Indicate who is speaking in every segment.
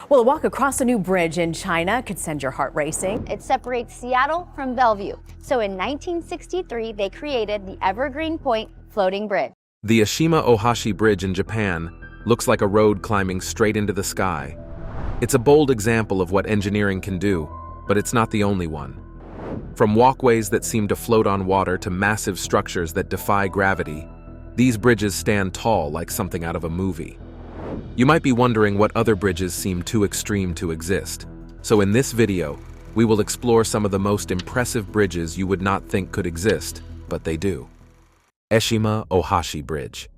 Speaker 1: Well, a walk across a new bridge in China could send your heart racing.
Speaker 2: It separates Seattle from Bellevue. So in 1963, they created the Evergreen Point Floating Bridge.
Speaker 3: The Eshima Ohashi Bridge in Japan looks like a road climbing straight into the sky. It's a bold example of what engineering can do, but it's not the only one. From walkways that seem to float on water to massive structures that defy gravity, these bridges stand tall like something out of a movie. You might be wondering what other bridges seem too extreme to exist. So in this video, we will explore some of the most impressive bridges you would not think could exist, but they do. Eshima Ohashi Bridge.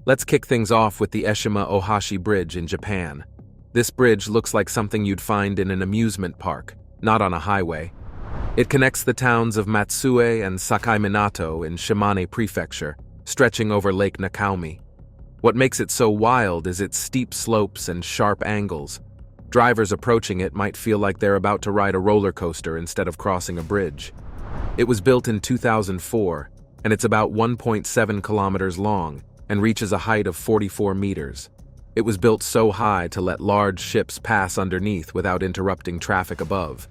Speaker 3: Let's kick things off with the Eshima Ohashi Bridge in Japan. This bridge looks like something you'd find in an amusement park, not on a highway. It connects the towns of Matsue and Sakaiminato in Shimane Prefecture, stretching over Lake Nakaumi. What makes it so wild is its steep slopes and sharp angles. Drivers approaching it might feel like they're about to ride a roller coaster instead of crossing a bridge. It was built in 2004, and it's about 1.7 kilometers long and reaches a height of 44 meters. It was built so high to let large ships pass underneath without interrupting traffic above.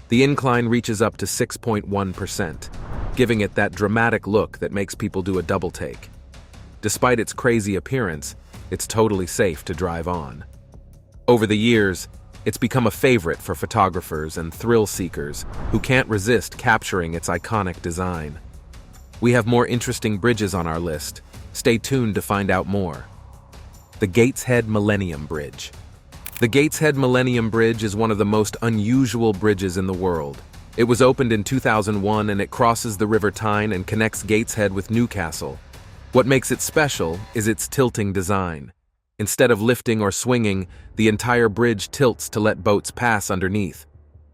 Speaker 3: The incline reaches up to 6.1%, giving it that dramatic look that makes people do a double take. Despite its crazy appearance, it's totally safe to drive on. Over the years, it's become a favorite for photographers and thrill seekers who can't resist capturing its iconic design. We have more interesting bridges on our list. Stay tuned to find out more. The Gateshead Millennium Bridge. The Gateshead Millennium Bridge is one of the most unusual bridges in the world. It was opened in 2001 and it crosses the River Tyne and connects Gateshead with Newcastle. What makes it special is its tilting design. Instead of lifting or swinging, the entire bridge tilts to let boats pass underneath.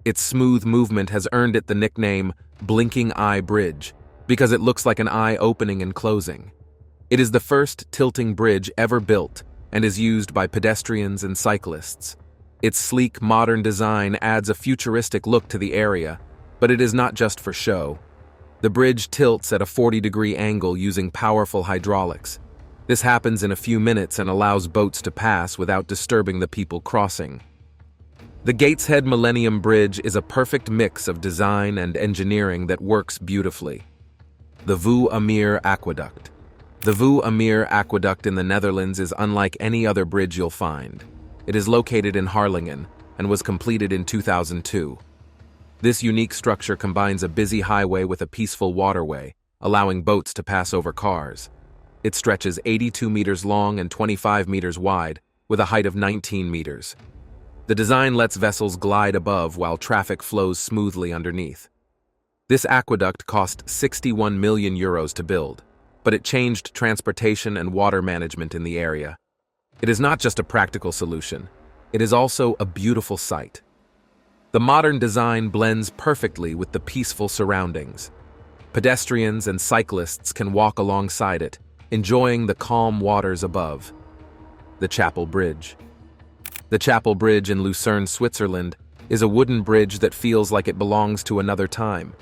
Speaker 3: Its smooth movement has earned it the nickname Blinking Eye Bridge, because it looks like an eye opening and closing. It is the first tilting bridge ever built and is used by pedestrians and cyclists. Its sleek, modern design adds a futuristic look to the area, but it is not just for show. The bridge tilts at a 40-degree angle using powerful hydraulics. This happens in a few minutes and allows boats to pass without disturbing the people crossing. The Gateshead Millennium Bridge is a perfect mix of design and engineering that works beautifully. The Veluwemeer Aqueduct. The Veluwemeer Aqueduct in the Netherlands is unlike any other bridge you'll find. It is located in Harlingen and was completed in 2002. This unique structure combines a busy highway with a peaceful waterway, allowing boats to pass over cars. It stretches 82 meters long and 25 meters wide, with a height of 19 meters. The design lets vessels glide above while traffic flows smoothly underneath. This aqueduct cost 61 million euros to build, but it changed transportation and water management in the area. It is not just a practical solution, it is also a beautiful sight. The modern design blends perfectly with the peaceful surroundings. Pedestrians and cyclists can walk alongside it, enjoying the calm waters above. The Chapel Bridge. The Chapel Bridge in Lucerne, Switzerland, is a wooden bridge that feels like it belongs to another time.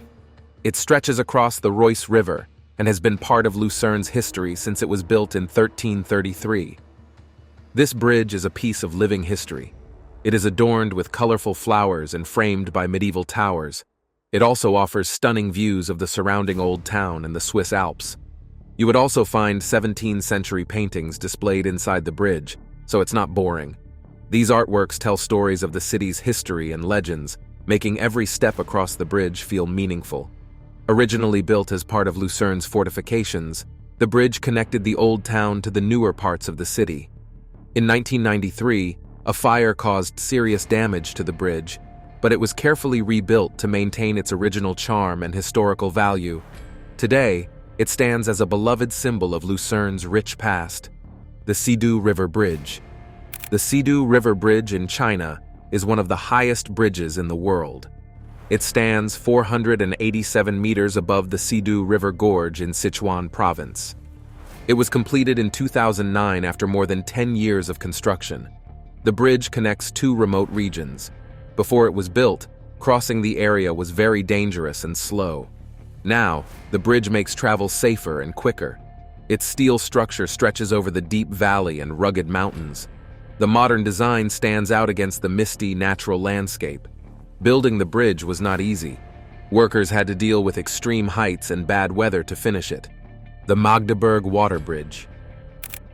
Speaker 3: It stretches across the Reuss River and has been part of Lucerne's history since it was built in 1333. This bridge is a piece of living history. It is adorned with colorful flowers and framed by medieval towers. It also offers stunning views of the surrounding old town and the Swiss Alps. You would also find 17th century paintings displayed inside the bridge, so it's not boring. These artworks tell stories of the city's history and legends, making every step across the bridge feel meaningful. Originally built as part of Lucerne's fortifications, the bridge connected the old town to the newer parts of the city. In 1993, a fire caused serious damage to the bridge, but it was carefully rebuilt to maintain its original charm and historical value. Today, it stands as a beloved symbol of Lucerne's rich past. The Sidu River Bridge. The Sidu River Bridge in China is one of the highest bridges in the world. It stands 487 meters above the Sidu River Gorge in Sichuan Province. It was completed in 2009 after more than 10 years of construction. The bridge connects two remote regions. Before it was built, crossing the area was very dangerous and slow. Now, the bridge makes travel safer and quicker. Its steel structure stretches over the deep valley and rugged mountains. The modern design stands out against the misty, natural landscape. Building the bridge was not easy. Workers had to deal with extreme heights and bad weather to finish it. The Magdeburg Water Bridge.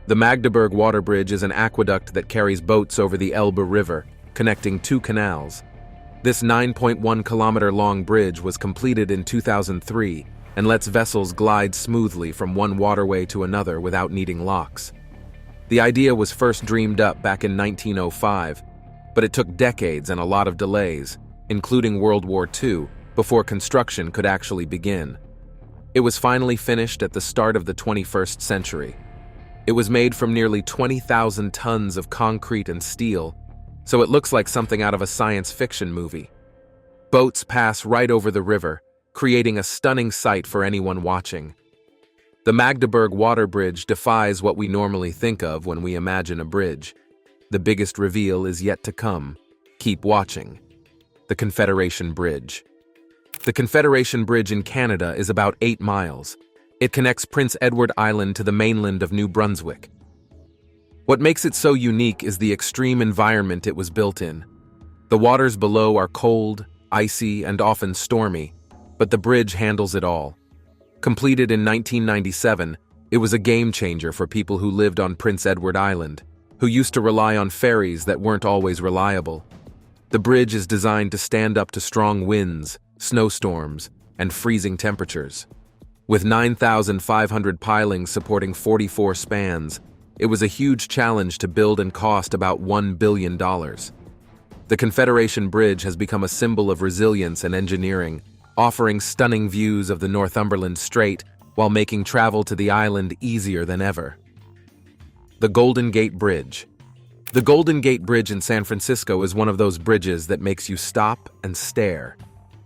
Speaker 3: The Magdeburg Water Bridge is an aqueduct that carries boats over the Elbe River, connecting two canals. This 9.1-kilometer-long bridge was completed in 2003 and lets vessels glide smoothly from one waterway to another without needing locks. The idea was first dreamed up back in 1905, but it took decades and a lot of delays, including World War II, before construction could actually begin. It was finally finished at the start of the 21st century. It was made from nearly 20,000 tons of concrete and steel, so it looks like something out of a science fiction movie. Boats pass right over the river, creating a stunning sight for anyone watching. The Magdeburg Water Bridge defies what we normally think of when we imagine a bridge. The biggest reveal is yet to come. Keep watching. The Confederation Bridge. The Confederation Bridge in Canada is about 8 miles. It connects Prince Edward Island to the mainland of New Brunswick. What makes it so unique is the extreme environment it was built in. The waters below are cold, icy, and often stormy, but the bridge handles it all. Completed in 1997, it was a game-changer for people who lived on Prince Edward Island, who used to rely on ferries that weren't always reliable. The bridge is designed to stand up to strong winds, snowstorms, and freezing temperatures. With 9,500 pilings supporting 44 spans, it was a huge challenge to build and cost about $1 billion. The Confederation Bridge has become a symbol of resilience and engineering, offering stunning views of the Northumberland Strait while making travel to the island easier than ever. The Golden Gate Bridge. The Golden Gate Bridge in San Francisco is one of those bridges that makes you stop and stare.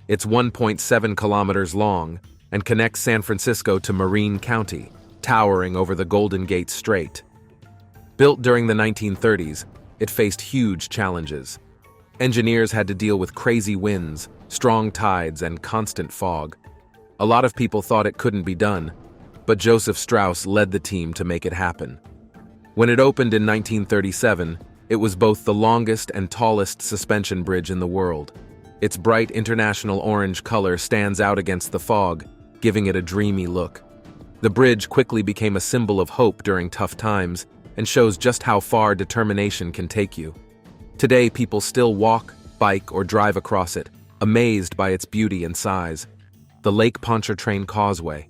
Speaker 3: It's 1.7 kilometers long and connects San Francisco to Marin County, towering over the Golden Gate Strait. Built during the 1930s, it faced huge challenges. Engineers had to deal with crazy winds, strong tides, and constant fog. A lot of people thought it couldn't be done, but Joseph Strauss led the team to make it happen. When it opened in 1937, it was both the longest and tallest suspension bridge in the world. Its bright international orange color stands out against the fog, giving it a dreamy look. The bridge quickly became a symbol of hope during tough times and shows just how far determination can take you. Today, people still walk, bike, or drive across it, amazed by its beauty and size. The Lake Pontchartrain Causeway.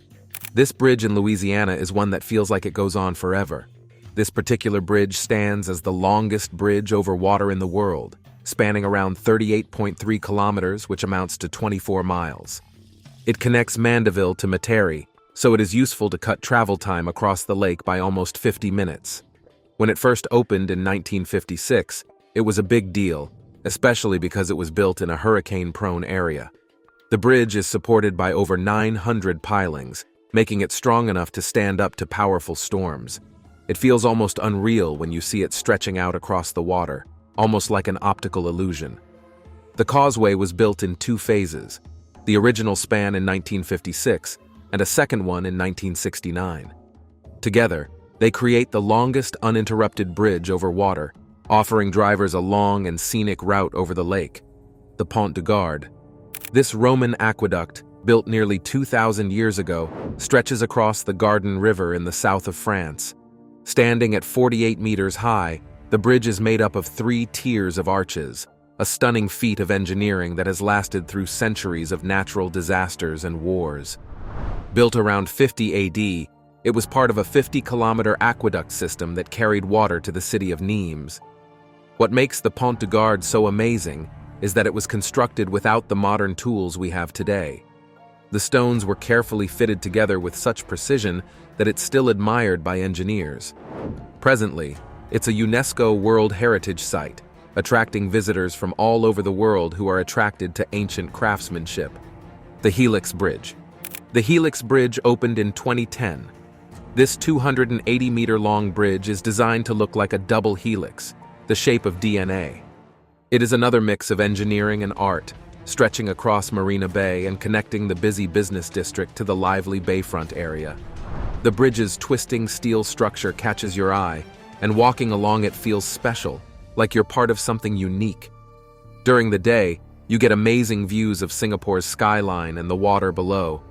Speaker 3: This bridge in Louisiana is one that feels like it goes on forever. This particular bridge stands as the longest bridge over water in the world, spanning around 38.3 kilometers, which amounts to 24 miles. It connects Mandeville to Metairie, so it is useful to cut travel time across the lake by almost 50 minutes. When it first opened in 1956, it was a big deal, especially because it was built in a hurricane-prone area. The bridge is supported by over 900 pilings, making it strong enough to stand up to powerful storms. It feels almost unreal when you see it stretching out across the water, almost like an optical illusion. The causeway was built in 2 phases, the original span in 1956 and a second one in 1969. Together, they create the longest uninterrupted bridge over water, offering drivers a long and scenic route over the lake, the Pont de Gard. This Roman aqueduct, built nearly 2,000 years ago, stretches across the Garden River in the south of France. Standing at 48 meters high, the bridge is made up of 3 tiers of arches, a stunning feat of engineering that has lasted through centuries of natural disasters and wars. Built around 50 AD, it was part of a 50-kilometer aqueduct system that carried water to the city of Nimes. What makes the Pont de Gard so amazing is that it was constructed without the modern tools we have today. The stones were carefully fitted together with such precision that it's still admired by engineers. Presently, it's a UNESCO World Heritage Site, attracting visitors from all over the world who are attracted to ancient craftsmanship. The Helix Bridge. The Helix Bridge opened in 2010. This 280-meter-long bridge is designed to look like a double helix, the shape of DNA. It is another mix of engineering and art, stretching across Marina Bay and connecting the busy business district to the lively bayfront area. The bridge's twisting steel structure catches your eye, and walking along it feels special, like you're part of something unique. During the day, you get amazing views of Singapore's skyline and the water below.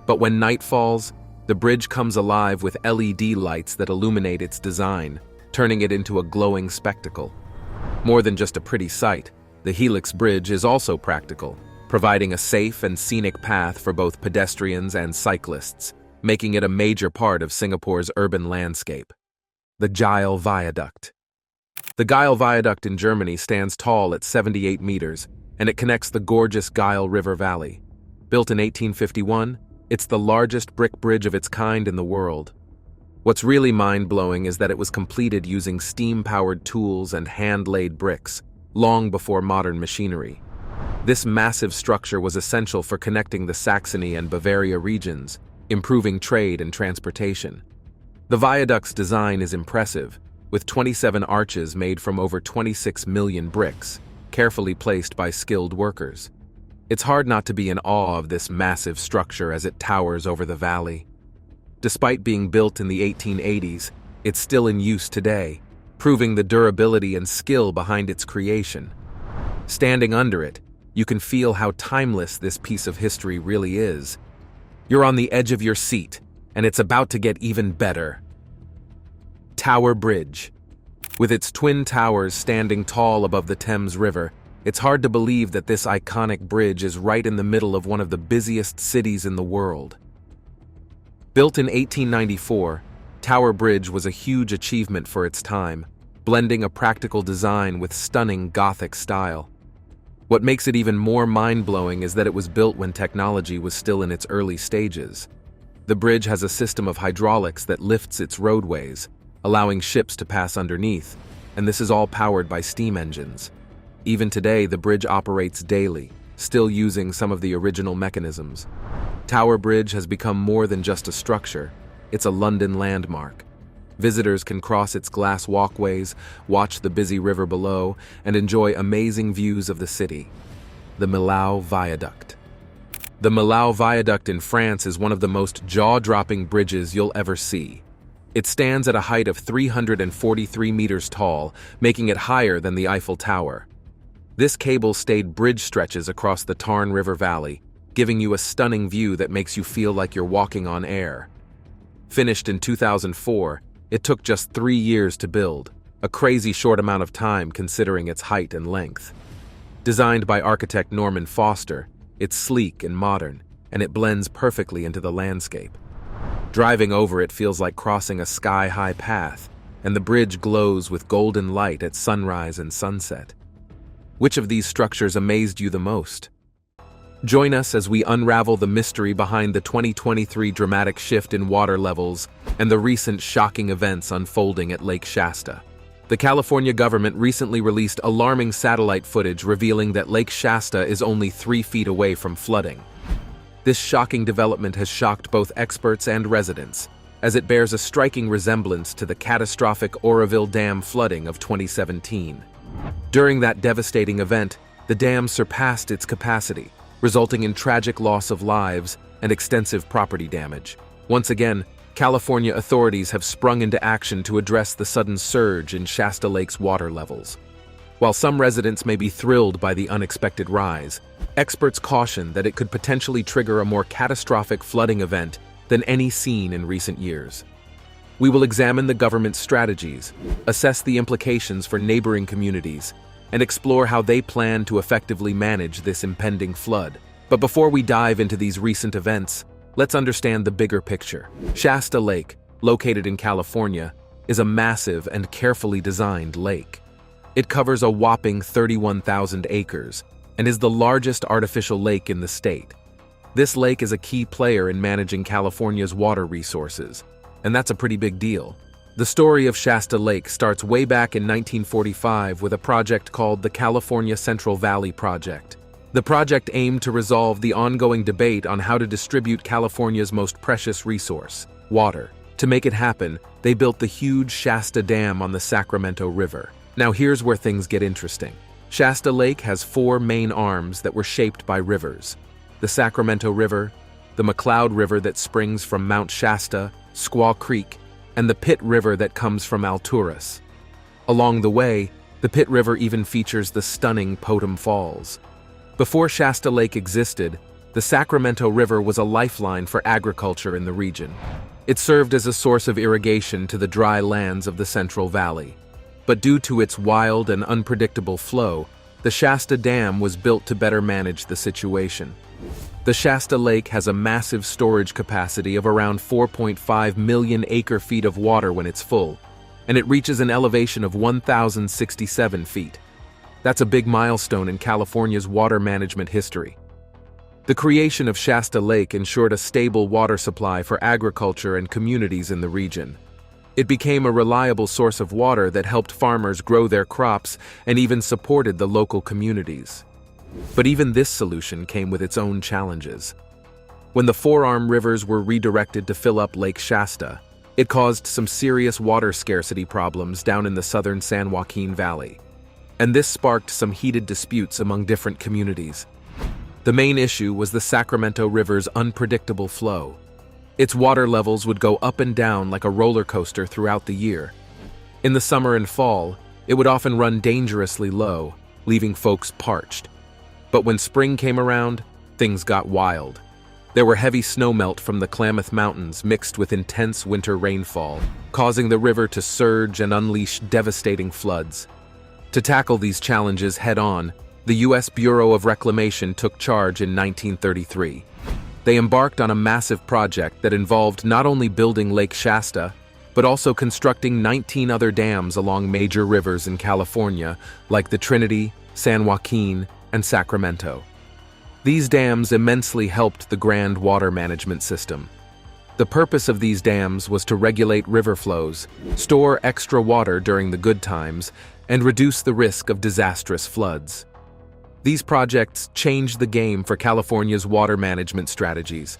Speaker 3: But when night falls, the bridge comes alive with LED lights that illuminate its design, turning it into a glowing spectacle. More than just a pretty sight, the Helix Bridge is also practical, providing a safe and scenic path for both pedestrians and cyclists, making it a major part of Singapore's urban landscape. The Göltzsch Viaduct. The Göltzsch Viaduct in Germany stands tall at 78 meters, and it connects the gorgeous Göltzsch River Valley. Built in 1851, it's the largest brick bridge of its kind in the world. What's really mind-blowing is that it was completed using steam-powered tools and hand-laid bricks, long before modern machinery. This massive structure was essential for connecting the Saxony and Bavaria regions, improving trade and transportation. The viaduct's design is impressive, with 27 arches made from over 26 million bricks, carefully placed by skilled workers. It's hard not to be in awe of this massive structure as it towers over the valley. Despite being built in the 1880s, it's still in use today, proving the durability and skill behind its creation. Standing under it, you can feel how timeless this piece of history really is. You're on the edge of your seat, and it's about to get even better. Tower Bridge. With its twin towers standing tall above the Thames River, it's hard to believe that this iconic bridge is right in the middle of one of the busiest cities in the world. Built in 1894, Tower Bridge was a huge achievement for its time, blending a practical design with stunning Gothic style. What makes it even more mind-blowing is that it was built when technology was still in its early stages. The bridge has a system of hydraulics that lifts its roadways, allowing ships to pass underneath, and this is all powered by steam engines. Even today, the bridge operates daily, still using some of the original mechanisms. Tower Bridge has become more than just a structure, it's a London landmark. Visitors can cross its glass walkways, watch the busy river below, and enjoy amazing views of the city. The Millau Viaduct. The Millau Viaduct in France is one of the most jaw-dropping bridges you'll ever see. It stands at a height of 343 meters tall, making it higher than the Eiffel Tower. This cable-stayed bridge stretches across the Tarn River Valley, giving you a stunning view that makes you feel like you're walking on air. Finished in 2004, it took just 3 years to build, a crazy short amount of time considering its height and length. Designed by architect Norman Foster, it's sleek and modern, and it blends perfectly into the landscape. Driving over it feels like crossing a sky-high path, and the bridge glows with golden light at sunrise and sunset. Which of these structures amazed you the most? Join us as we unravel the mystery behind the 2023 dramatic shift in water levels and the recent shocking events unfolding at Lake Shasta. The California government recently released alarming satellite footage revealing that Lake Shasta is only 3 feet away from flooding. This shocking development has shocked both experts and residents, as it bears a striking resemblance to the catastrophic Oroville Dam flooding of 2017. During that devastating event, the dam surpassed its capacity, resulting in tragic loss of lives and extensive property damage. Once again, California authorities have sprung into action to address the sudden surge in Shasta Lake's water levels. While some residents may be thrilled by the unexpected rise, experts caution that it could potentially trigger a more catastrophic flooding event than any seen in recent years. We will examine the government's strategies, assess the implications for neighboring communities, and explore how they plan to effectively manage this impending flood. But before we dive into these recent events, let's understand the bigger picture. Shasta Lake, located in California, is a massive and carefully designed lake. It covers a whopping 31,000 acres and is the largest artificial lake in the state. This lake is a key player in managing California's water resources, and that's a pretty big deal. The story of Shasta Lake starts way back in 1945 with a project called the California Central Valley Project. The project aimed to resolve the ongoing debate on how to distribute California's most precious resource, water. To make it happen, they built the huge Shasta Dam on the Sacramento River. Now here's where things get interesting. Shasta Lake has 4 main arms that were shaped by rivers: the Sacramento River, the McCloud River that springs from Mount Shasta, Squaw Creek, and the Pit River that comes from Alturas. Along the way, the Pit River even features the stunning Potem Falls. Before Shasta Lake existed, the Sacramento River was a lifeline for agriculture in the region. It served as a source of irrigation to the dry lands of the Central Valley. But due to its wild and unpredictable flow, the Shasta Dam was built to better manage the situation. The Shasta Lake has a massive storage capacity of around 4.5 million acre-feet of water when it's full, and it reaches an elevation of 1,067 feet. That's a big milestone in California's water management history. The creation of Shasta Lake ensured a stable water supply for agriculture and communities in the region. It became a reliable source of water that helped farmers grow their crops and even supported the local communities. But even this solution came with its own challenges. When the forearm rivers were redirected to fill up Lake Shasta, it caused some serious water scarcity problems down in the southern San Joaquin Valley. And this sparked some heated disputes among different communities. The main issue was the Sacramento River's unpredictable flow. Its water levels would go up and down like a roller coaster throughout the year. In the summer and fall, it would often run dangerously low, leaving folks parched. But when spring came around, things got wild. There were heavy snowmelt from the Klamath Mountains mixed with intense winter rainfall, causing the river to surge and unleash devastating floods. To tackle these challenges head-on, the U.S. Bureau of Reclamation took charge in 1933. They embarked on a massive project that involved not only building Lake Shasta, but also constructing 19 other dams along major rivers in California, like the Trinity, San Joaquin, and Sacramento. These dams immensely helped the grand water management system. The purpose of these dams was to regulate river flows, store extra water during the good times, and reduce the risk of disastrous floods. These projects changed the game for California's water management strategies.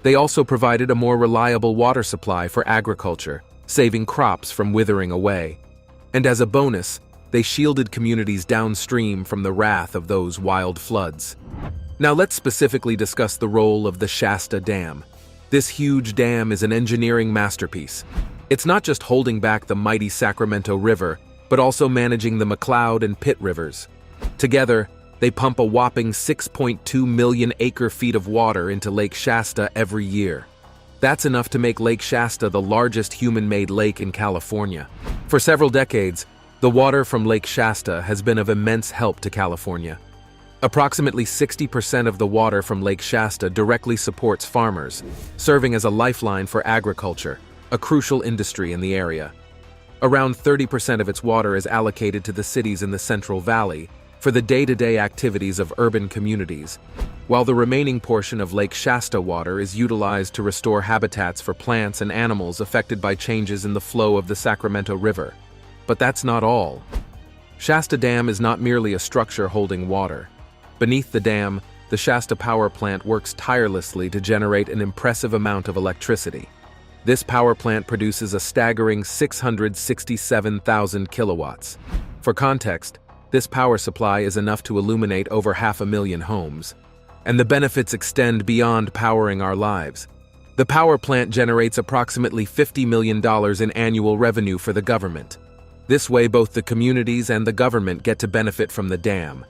Speaker 3: They also provided a more reliable water supply for agriculture, saving crops from withering away. And as a bonus, they shielded communities downstream from the wrath of those wild floods. Now let's specifically discuss the role of the Shasta Dam. This huge dam is an engineering masterpiece. It's not just holding back the mighty Sacramento River, but also managing the McCloud and Pit rivers. Together, they pump a whopping 6.2 million acre-feet of water into Lake Shasta every year. That's enough to make Lake Shasta the largest human-made lake in California. For several decades, the water from Lake Shasta has been of immense help to California. Approximately 60% of the water from Lake Shasta directly supports farmers, serving as a lifeline for agriculture, a crucial industry in the area. Around 30% of its water is allocated to the cities in the Central Valley for the day-to-day activities of urban communities, while the remaining portion of Lake Shasta water is utilized to restore habitats for plants and animals affected by changes in the flow of the Sacramento River. But that's not all. Shasta Dam is not merely a structure holding water. Beneath the dam, the Shasta Power Plant works tirelessly to generate an impressive amount of electricity. This power plant produces a staggering 667,000 kilowatts. For context, this power supply is enough to illuminate over 500,000 homes. And the benefits extend beyond powering our lives. The power plant generates approximately $50 million in annual revenue for the government. This way, both the communities and the government get to benefit from the dam.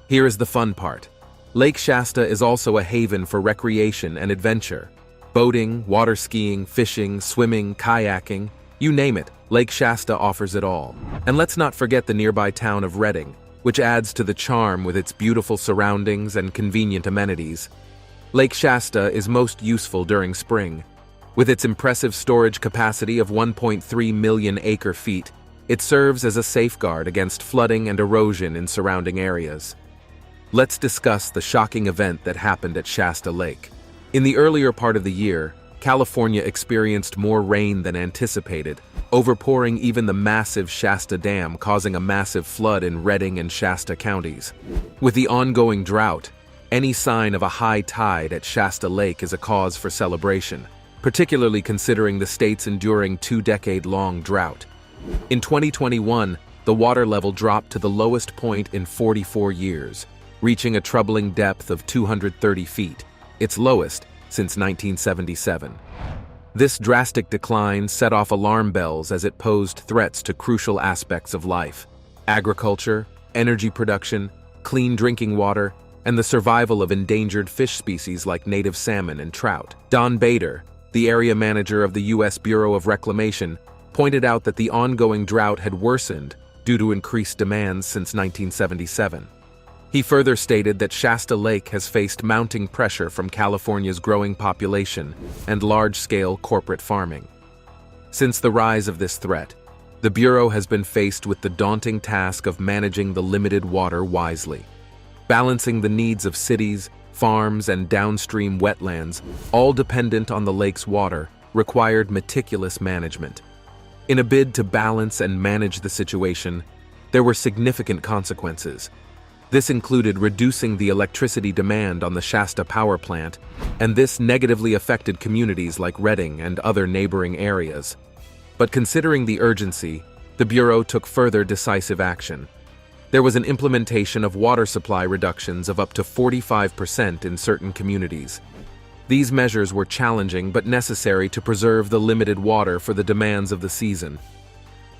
Speaker 3: Here is the fun part. Lake Shasta is also a haven for recreation and adventure. Boating, water skiing, fishing, swimming, kayaking, you name it, Lake Shasta offers it all. And let's not forget the nearby town of Redding, which adds to the charm with its beautiful surroundings and convenient amenities. Lake Shasta is most useful during spring. With its impressive storage capacity of 1.3 million acre-feet, it serves as a safeguard against flooding and erosion in surrounding areas. Let's discuss the shocking event that happened at Shasta Lake. In the earlier part of the year, California experienced more rain than anticipated, overpouring even the massive Shasta Dam, causing a massive flood in Redding and Shasta counties. With the ongoing drought, any sign of a high tide at Shasta Lake is a cause for celebration, particularly considering the state's enduring 2-decade-long drought. In 2021, the water level dropped to the lowest point in 44 years, reaching a troubling depth of 230 feet, its lowest since 1977. This drastic decline set off alarm bells as it posed threats to crucial aspects of life: agriculture, energy production, clean drinking water, and the survival of endangered fish species like native salmon and trout. Don Bader, the area manager of the U.S. Bureau of Reclamation, pointed out that the ongoing drought had worsened due to increased demands since 1977. He further stated that Shasta Lake has faced mounting pressure from California's growing population and large-scale corporate farming. Since the rise of this threat, the Bureau has been faced with the daunting task of managing the limited water wisely. Balancing the needs of cities, farms, and downstream wetlands, all dependent on the lake's water, required meticulous management. In a bid to balance and manage the situation, there were significant consequences. This included reducing the electricity demand on the Shasta power plant, and this negatively affected communities like Redding and other neighboring areas. But considering the urgency, the Bureau took further decisive action. There was an implementation of water supply reductions of up to 45% in certain communities. These measures were challenging but necessary to preserve the limited water for the demands of the season.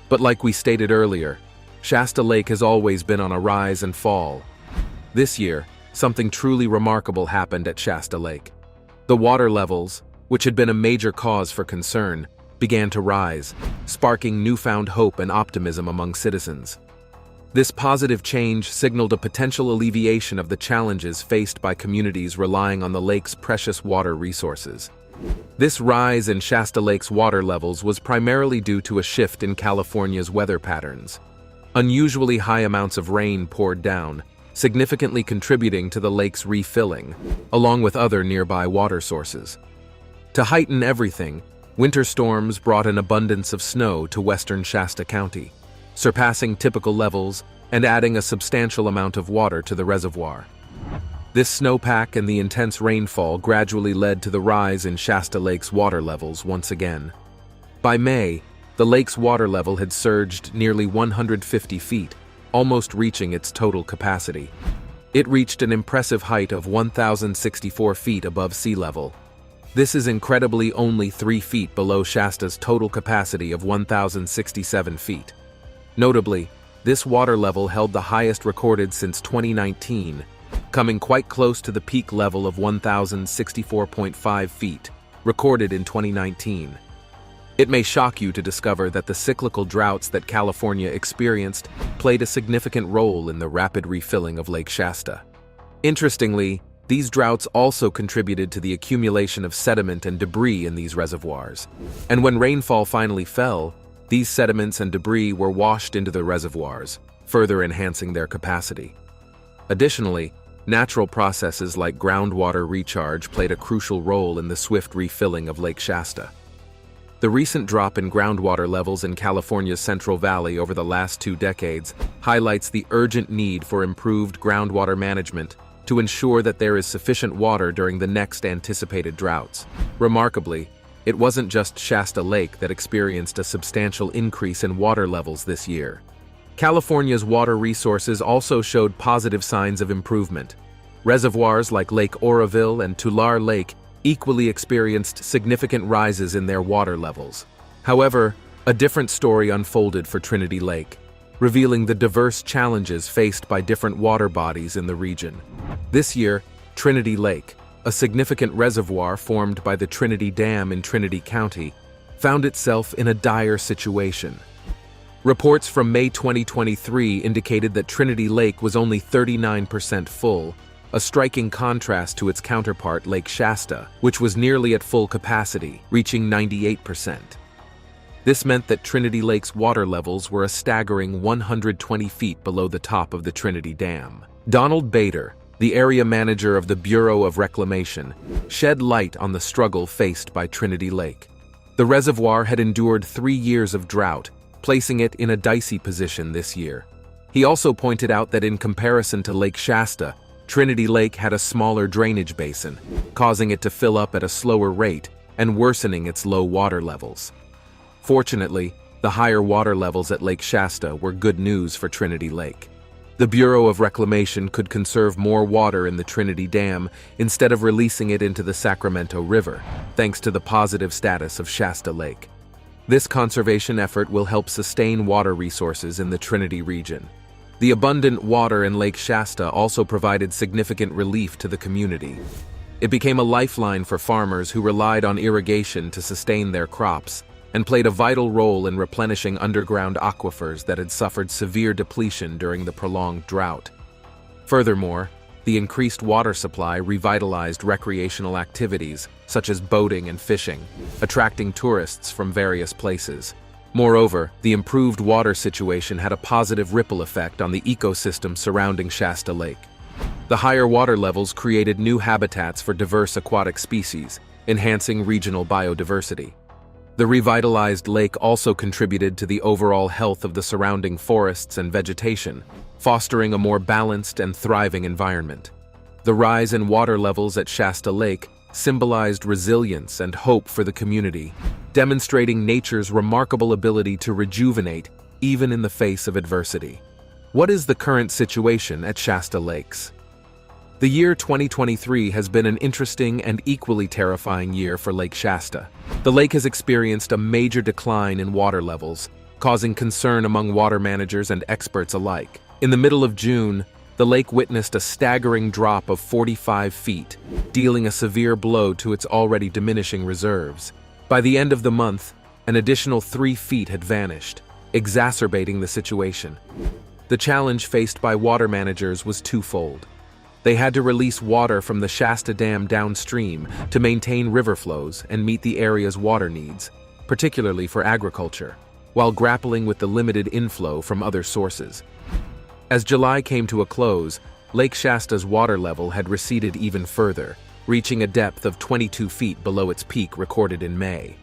Speaker 3: But like we stated earlier, Shasta Lake has always been on a rise and fall. This year, something truly remarkable happened at Shasta Lake. The water levels, which had been a major cause for concern, began to rise, sparking newfound hope and optimism among citizens. This positive change signaled a potential alleviation of the challenges faced by communities relying on the lake's precious water resources. This rise in Shasta Lake's water levels was primarily due to a shift in California's weather patterns. Unusually high amounts of rain poured down, significantly contributing to the lake's refilling, along with other nearby water sources. To heighten everything, winter storms brought an abundance of snow to western Shasta County, surpassing typical levels and adding a substantial amount of water to the reservoir. This snowpack and the intense rainfall gradually led to the rise in Shasta Lake's water levels once again. By May, the lake's water level had surged nearly 150 feet, almost reaching its total capacity. It reached an impressive height of 1,064 feet above sea level. This is incredibly only 3 feet below Shasta's total capacity of 1,067 feet. Notably, this water level held the highest recorded since 2019, coming quite close to the peak level of 1,064.5 feet, recorded in 2019. It may shock you to discover that the cyclical droughts that California experienced played a significant role in the rapid refilling of Lake Shasta. Interestingly, these droughts also contributed to the accumulation of sediment and debris in these reservoirs. And when rainfall finally fell, these sediments and debris were washed into the reservoirs, further enhancing their capacity. Additionally, natural processes like groundwater recharge played a crucial role in the swift refilling of Lake Shasta. The recent drop in groundwater levels in California's Central Valley over the last 2 decades highlights the urgent need for improved groundwater management to ensure that there is sufficient water during the next anticipated droughts. Remarkably, it wasn't just Shasta Lake that experienced a substantial increase in water levels this year. California's water resources also showed positive signs of improvement. Reservoirs like Lake Oroville and Tulare Lake equally experienced significant rises in their water levels. However, a different story unfolded for Trinity Lake, revealing the diverse challenges faced by different water bodies in the region. This year, Trinity Lake, a significant reservoir formed by the Trinity Dam in Trinity County, found itself in a dire situation. Reports from May 2023 indicated that Trinity Lake was only 39% full, a striking contrast to its counterpart Lake Shasta, which was nearly at full capacity, reaching 98%. This meant that Trinity Lake's water levels were a staggering 120 feet below the top of the Trinity Dam. Donald Bader, the area manager of the Bureau of Reclamation, shed light on the struggle faced by Trinity Lake. The reservoir had endured 3 years of drought, placing it in a dicey position this year. He also pointed out that in comparison to Lake Shasta, Trinity Lake had a smaller drainage basin, causing it to fill up at a slower rate and worsening its low water levels. Fortunately, the higher water levels at Lake Shasta were good news for Trinity Lake. The Bureau of Reclamation could conserve more water in the Trinity Dam instead of releasing it into the Sacramento River, thanks to the positive status of Shasta Lake. This conservation effort will help sustain water resources in the Trinity region. The abundant water in Lake Shasta also provided significant relief to the community. It became a lifeline for farmers who relied on irrigation to sustain their crops, and played a vital role in replenishing underground aquifers that had suffered severe depletion during the prolonged drought. Furthermore, the increased water supply revitalized recreational activities such as boating and fishing, attracting tourists from various places. Moreover, the improved water situation had a positive ripple effect on the ecosystem surrounding Shasta Lake. The higher water levels created new habitats for diverse aquatic species, enhancing regional biodiversity. The revitalized lake also contributed to the overall health of the surrounding forests and vegetation, fostering a more balanced and thriving environment. The rise in water levels at Shasta Lake symbolized resilience and hope for the community, demonstrating nature's remarkable ability to rejuvenate even in the face of adversity. What is the current situation at Shasta Lakes? The year 2023 has been an interesting and equally terrifying year for Lake Shasta. The lake has experienced a major decline in water levels, causing concern among water managers and experts alike. In the middle of June, the lake witnessed a staggering drop of 45 feet, dealing a severe blow to its already diminishing reserves. By the end of the month, an additional 3 feet had vanished, exacerbating the situation. The challenge faced by water managers was twofold. They had to release water from the Shasta Dam downstream to maintain river flows and meet the area's water needs, particularly for agriculture, while grappling with the limited inflow from other sources. As July came to a close, Lake Shasta's water level had receded even further, reaching a depth of 22 feet below its peak recorded in May.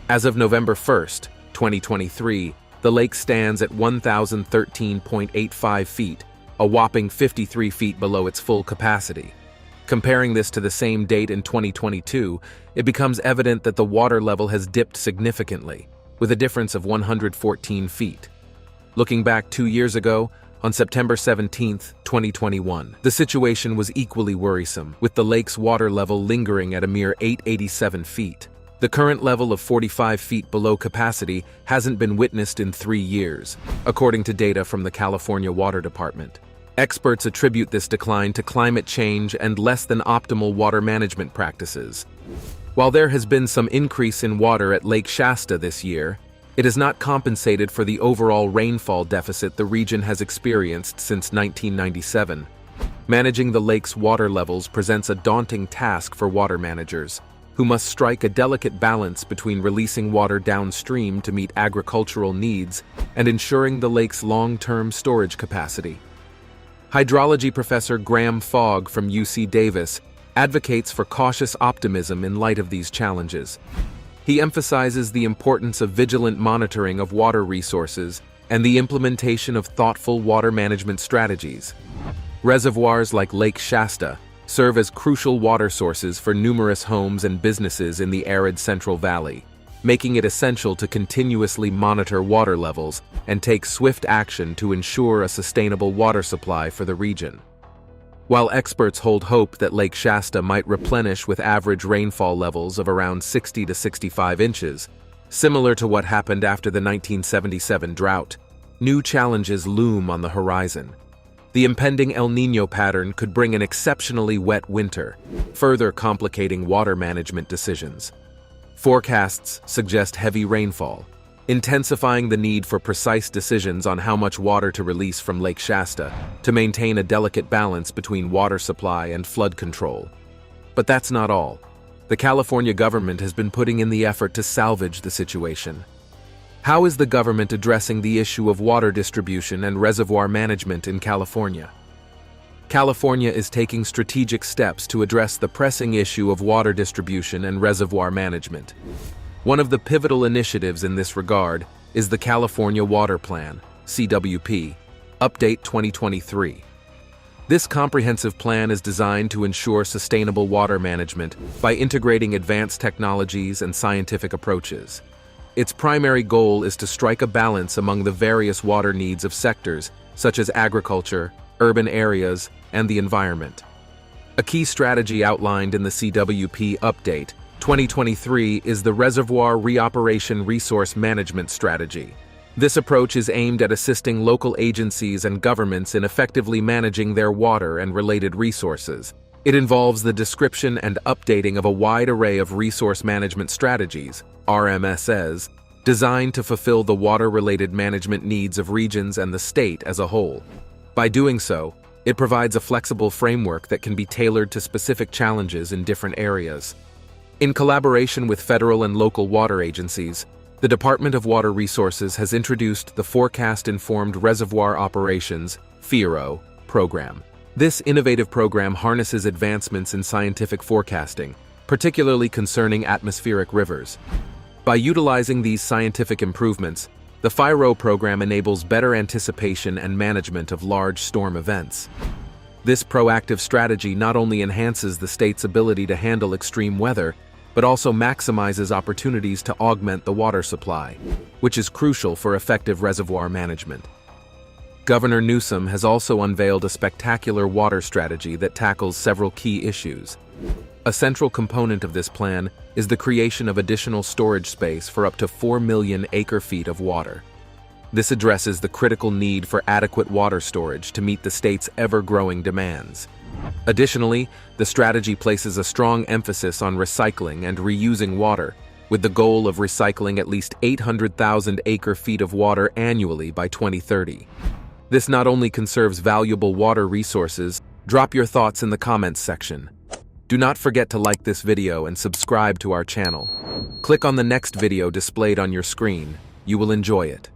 Speaker 3: As of November 1st, 2023, the lake stands at 1,013.85 feet, a whopping 53 feet below its full capacity. Comparing this to the same date in 2022, it becomes evident that the water level has dipped significantly, with a difference of 114 feet. Looking back 2 years ago, on September 17, 2021, the situation was equally worrisome, with the lake's water level lingering at a mere 887 feet. The current level of 45 feet below capacity hasn't been witnessed in 3 years, according to data from the California Water Department. Experts attribute this decline to climate change and less than optimal water management practices. While there has been some increase in water at Lake Shasta this year, it has not compensated for the overall rainfall deficit the region has experienced since 1997. Managing the lake's water levels presents a daunting task for water managers, who must strike a delicate balance between releasing water downstream to meet agricultural needs and ensuring the lake's long-term storage capacity. Hydrology professor Graham Fogg from UC Davis advocates for cautious optimism in light of these challenges. He emphasizes the importance of vigilant monitoring of water resources and the implementation of thoughtful water management strategies. Reservoirs like Lake Shasta serve as crucial water sources for numerous homes and businesses in the arid Central Valley, making it essential to continuously monitor water levels and take swift action to ensure a sustainable water supply for the region. While experts hold hope that Lake Shasta might replenish with average rainfall levels of around 60 to 65 inches, similar to what happened after the 1977 drought, new challenges loom on the horizon. The impending El Niño pattern could bring an exceptionally wet winter, further complicating water management decisions. Forecasts suggest heavy rainfall, intensifying the need for precise decisions on how much water to release from Lake Shasta to maintain a delicate balance between water supply and flood control. But that's not all. The California government has been putting in the effort to salvage the situation. How is the government addressing the issue of water distribution and reservoir management in California? California is taking strategic steps to address the pressing issue of water distribution and reservoir management. One of the pivotal initiatives in this regard is the California Water Plan, CWP, Update 2023. This comprehensive plan is designed to ensure sustainable water management by integrating advanced technologies and scientific approaches. Its primary goal is to strike a balance among the various water needs of sectors such as agriculture, urban areas, and the environment. A key strategy outlined in the CWP Update 2023 is the Reservoir Reoperation Resource Management Strategy. This approach is aimed at assisting local agencies and governments in effectively managing their water and related resources. It involves the description and updating of a wide array of resource management strategies, RMSs, designed to fulfill the water-related management needs of regions and the state as a whole. By doing so, it provides a flexible framework that can be tailored to specific challenges in different areas. In collaboration with federal and local water agencies, the Department of Water Resources has introduced the Forecast-Informed Reservoir Operations (FIRO) program. This innovative program harnesses advancements in scientific forecasting, particularly concerning atmospheric rivers. By utilizing these scientific improvements, the FIRO program enables better anticipation and management of large storm events. This proactive strategy not only enhances the state's ability to handle extreme weather, but also maximizes opportunities to augment the water supply, which is crucial for effective reservoir management. Governor Newsom has also unveiled a spectacular water strategy that tackles several key issues. A central component of this plan is the creation of additional storage space for up to 4 million acre-feet of water. This addresses the critical need for adequate water storage to meet the state's ever-growing demands. Additionally, the strategy places a strong emphasis on recycling and reusing water, with the goal of recycling at least 800,000 acre-feet of water annually by 2030. This not only conserves valuable water resources. Drop your thoughts in the comments section. Do not forget to like this video and subscribe to our channel. Click on the next video displayed on your screen. You will enjoy it.